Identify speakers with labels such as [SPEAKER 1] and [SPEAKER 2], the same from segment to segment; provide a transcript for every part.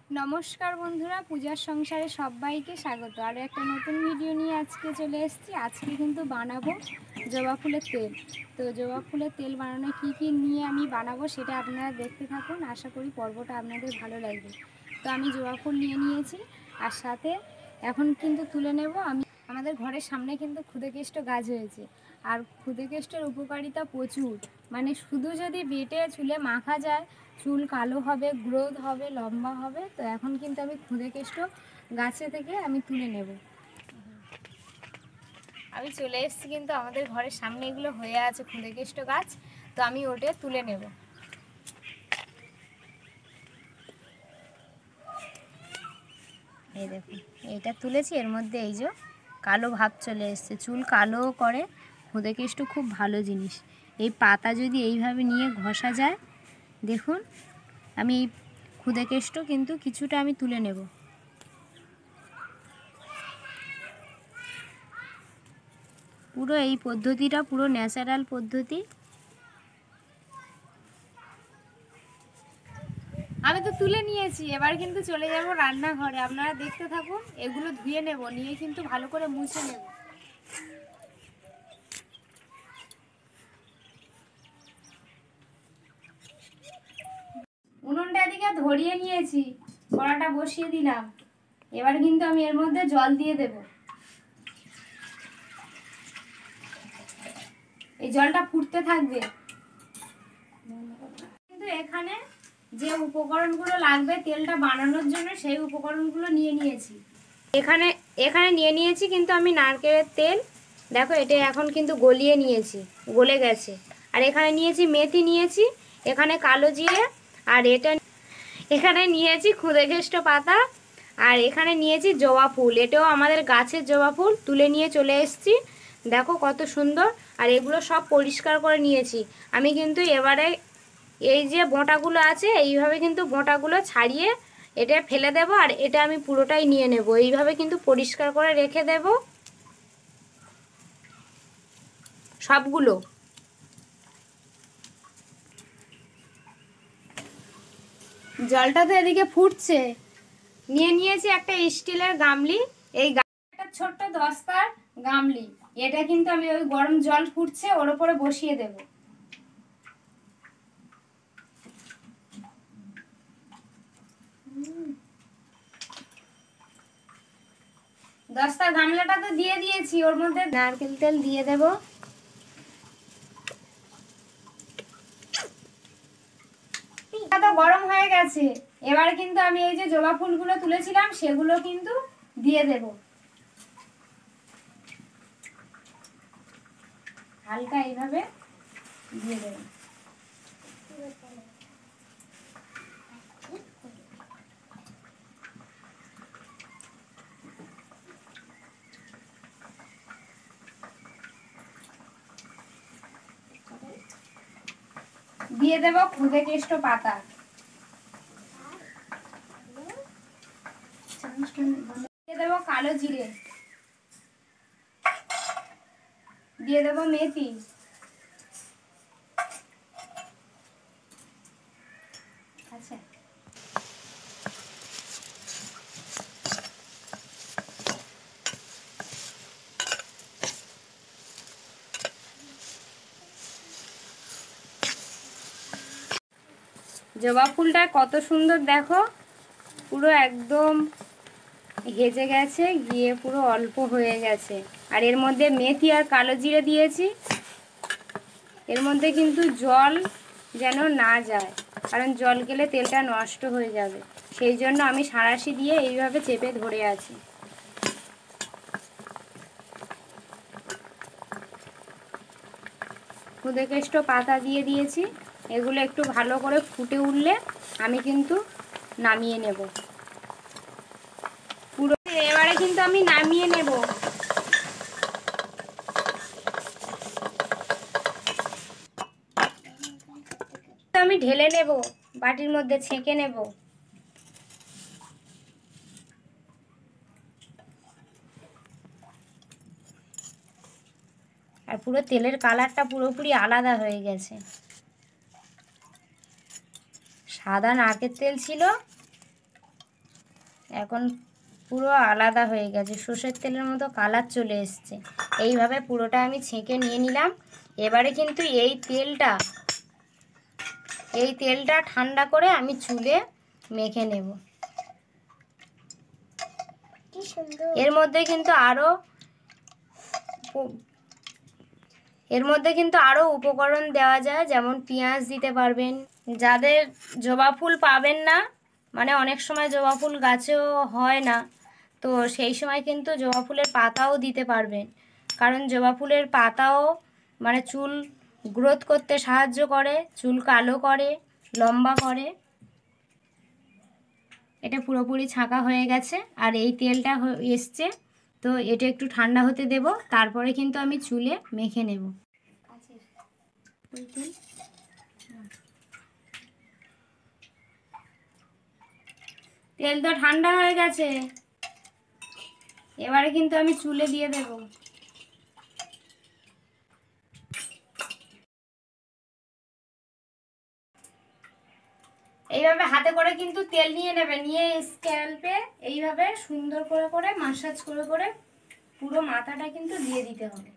[SPEAKER 1] নমস্কার বন্ধুরা, পূজার সংসারে সবাইকে স্বাগত। আরও একটা নতুন ভিডিও নিয়ে আজকে চলে এসেছি। আজকে কিন্তু বানাবো জবা ফুলের তেল। তো জবা ফুলের তেল বানানো কি নিয়ে আমি বানাবো সেটা আপনারা দেখতে থাকুন। আশা করি পর্বটা আপনাদের ভালো লাগবে। তো আমি জবা ফুল নিয়ে নিয়েছি, আর সাথে এখন কিন্তু তুলে নেব। আমাদের ঘরের সামনে কিন্তু ক্ষুদেকেষ্ট গাছ হয়েছে, আর ক্ষুদেকেষ্টের উপকারিতা প্রচুর। মানে শুধু যদি বেটে চুলে মাখা যায়, চুল কালো হবে, গ্রোথ হবে, লম্বা হবে। তো এখন কিন্তু আমি ক্ষুদেকেষ্ট গাছে থেকে আমি তুলে নেব। আমি চলে এসেছি, কিন্তু আমাদের ঘরের সামনে এগুলো হয়ে আছে ক্ষুদেকেষ্ট গাছ। তো আমি ওটা তুলে নেব। এই দেখুন, এইটা তুলেছি, এর মধ্যে এই যে কালো ভাব চলে এসছে। চুল কালো করে ক্ষুদেকেষ্ট খুব ভালো জিনিস। এই পাতা যদি এইভাবে নিয়ে ঘষা যায়, দেখুন আমি এই ক্ষুদেকেষ্ট কিন্তু কিছুটা আমি তুলে নেব। পুরো এই পদ্ধতিটা পুরো ন্যাচারাল পদ্ধতি। আমি তো তুলে নিয়েছি, এবার কিন্তু চলে যাব রান্নাঘরে। আপনারা দেখতে থাকুন। এগুলো ধুয়ে নেব, নিয়ে কিন্তু ভালো করে মুছে নেব। উনুনটা এদিকে ধরিয়ে নিয়েছি, কড়াটা বসিয়ে দিলাম। এবার কিন্তু আমি এর মধ্যে জল দিয়ে দেব। এই জলটা ফুটতে থাকবে। কিন্তু এখানে যে উপকরণগুলো লাগবে তেলটা বানানোর জন্য, সেই উপকরণগুলো নিয়ে নিয়েছি। এখানে নিয়ে নিয়েছি কিন্তু আমি নারকেলের তেল। দেখো, এটা এখন কিন্তু গলিয়ে নিয়েছি, গলে গেছে। আর এখানে নিয়েছি মেথি, নিয়েছি এখানে কালো জিরে, আর এখানে নিয়েছি ক্ষুদেকেষ্ট পাতা, আর এখানে নিয়েছি জবা ফুল। এটাও আমাদের গাছের জবা ফুল, তুলে নিয়ে চলে এসেছি। দেখো কত সুন্দর। আর এগুলো সব পরিষ্কার করে নিয়েছি আমি। কিন্তু এবারে এই যে বোঁটাগুলো আছে, এইভাবে কিন্তু বোঁটাগুলো ছাড়িয়ে এটা ফেলে দেব, আর এটা আমি পুরোটাই নিয়ে নেব। এইভাবে কিন্তু পরিষ্কার করে রেখে দেব সবগুলো। জলটা তো এদিকে ফুটছে। নিয়ে নিয়েছি একটা স্টিলের গামলি। এই একটা ছোট্ট দস্তার গামলি। এটা কিন্তু আমি ওই গরম জল ফুটছে ওর উপরে বসিয়ে দেব। দস্তার গামলাটা তো দিয়ে দিয়েছি, ওর মধ্যে নারকেল তেল দিয়ে দেব। তো গরম হয়ে গেছে। এবার কিন্তু আমি এই যে জবা ফুলগুলো তুলেছিলাম সেগুলো কিন্তু দিয়ে দেব। হালকা এইভাবে দিয়ে দেব। দিয়ে দেব ক্ষুদেকেষ্ট পাতা। দিয়ে দেব কালো জিরে, দিয়ে দেব মেথি, আচ্ছা জবা ফুলটা কত সুন্দর, দেখো পুরো একদম হেজে গেছে, গিয়ে পুরো অল্প হয়ে গেছে। আর এর মধ্যে মেথি আর কালো জিরে দিয়েছি। এর মধ্যে কিন্তু জল যেন না যায়, কারণ জল গেলে তেলটা নষ্ট হয়ে যাবে। সেই জন্য আমি সাঁড়াশি দিয়ে এইভাবে চেপে ধরে আছি। ক্ষুদেকেষ্ট পাতা দিয়ে দিয়েছি। এগুলো একটু ভালো করে ফুটে উঠলে আমি কিন্তু নামিয়ে নেব পুরো। এবারে কিন্তু আমি নামিয়ে নেব। আমি ঢেলে নেব, বাটির মধ্যে ছেঁকে নেব। আর পুরো তেলের কালারটা পুরোপুরি আলাদা হয়ে গেছে। সাদা নারকেল তেল ছিল, এখন পুরো আলাদা হয়ে গেছে, সর্ষের তেলের মতো কালার চলে এসছে। এইভাবে পুরোটা আমি ছেঁকে নিয়ে নিলাম। এবারে কিন্তু এই তেলটা ঠান্ডা করে আমি চুলে মেখে নেব। কি সুন্দর। এর মধ্যে কিন্তু আরও উপকরণ দেওয়া যায়, যেমন পেঁয়াজ দিতে পারবেন। যাদের জবা ফুল পাবেন না, মানে অনেক সময় জবা ফুল গাছেও হয় না, তো সেই সময় কিন্তু জবা ফুলের পাতাও দিতে পারবেন। কারণ জবা ফুলের পাতাও মানে চুল গ্রোথ করতে সাহায্য করে, চুল কালো করে, লম্বা করে। এটা পুরোপুরি ছাঁকা হয়ে গেছে আর এই তেলটা এসছে, তো এটা একটু ঠান্ডা হতে দেব, তারপরে কিন্তু আমি চুলে মেখে নেব। তেল তো ঠান্ডা হয়ে গেছে, এবারে কিন্তু আমি চুলে দিয়ে দেব। এইভাবে হাতে করে কিন্তু তেল নিয়ে নেবে, নিয়ে স্ক্যাল্পে এইভাবে সুন্দর করে করে মাসাজ করে করে পুরো মাথাটা কিন্তু দিয়ে দিতে হবে।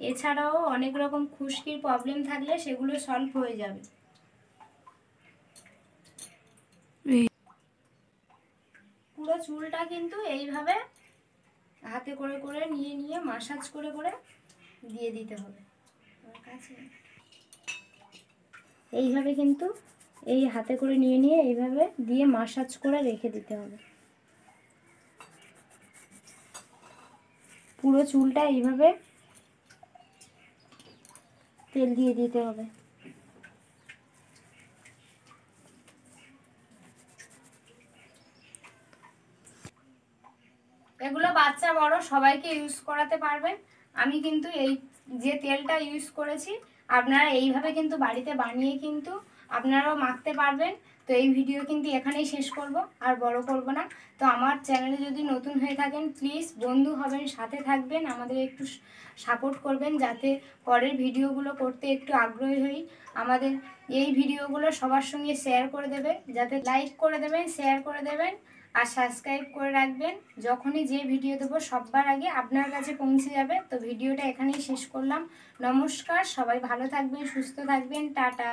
[SPEAKER 1] এছাড়াও অনেক রকম খুশকির প্রবলেম থাকলে সেগুলো সলভ হয়ে যাবে। পুরো চুলটা কিন্তু এইভাবে হাতে করে করে নিয়ে নিয়ে মাসাজ করে করে দিয়ে দিতে হবে। এইভাবে কিন্তু এই হাতে করে নিয়ে নিয়ে এইভাবে দিয়ে মাসাজ করে রেখে দিতে হবে। পুরো চুলটা এইভাবে তেল দিয়ে দিতে হবে। এগুলো বাচ্চা বড় সবাইকে ইউজ করাতে পারবেন। আমি কিন্তু এই যে তেলটা ইউজ করেছি, আপনারা এইভাবে কিন্তু বাড়িতে বানিয়ে কিন্তু আপনারাও মাখতে পারবেন। তো এই ভিডিও কিন্তু এখানেই শেষ করব, আর বড় করব না। তো আমার চ্যানেলে যদি নতুন হয়ে থাকেন প্লিজ বন্ধু হবেন, সাথে থাকবেন, আমাদের একটু সাপোর্ট করবেন, যাতে পরের ভিডিওগুলো করতে একটু আগ্রহী হই। আমাদের এই ভিডিওগুলো সবার সঙ্গে শেয়ার করে দেবে, যাতে লাইক করে দেবেন, শেয়ার করে দেবেন আর সাবস্ক্রাইব করে রাখবেন। যখনই যে ভিডিও দেবো সবার আগে আপনার কাছে পৌঁছে যাবে। তো ভিডিওটা এখানেই শেষ করলাম। নমস্কার, সবাই ভালো থাকবেন, সুস্থ থাকবেন, টাটা।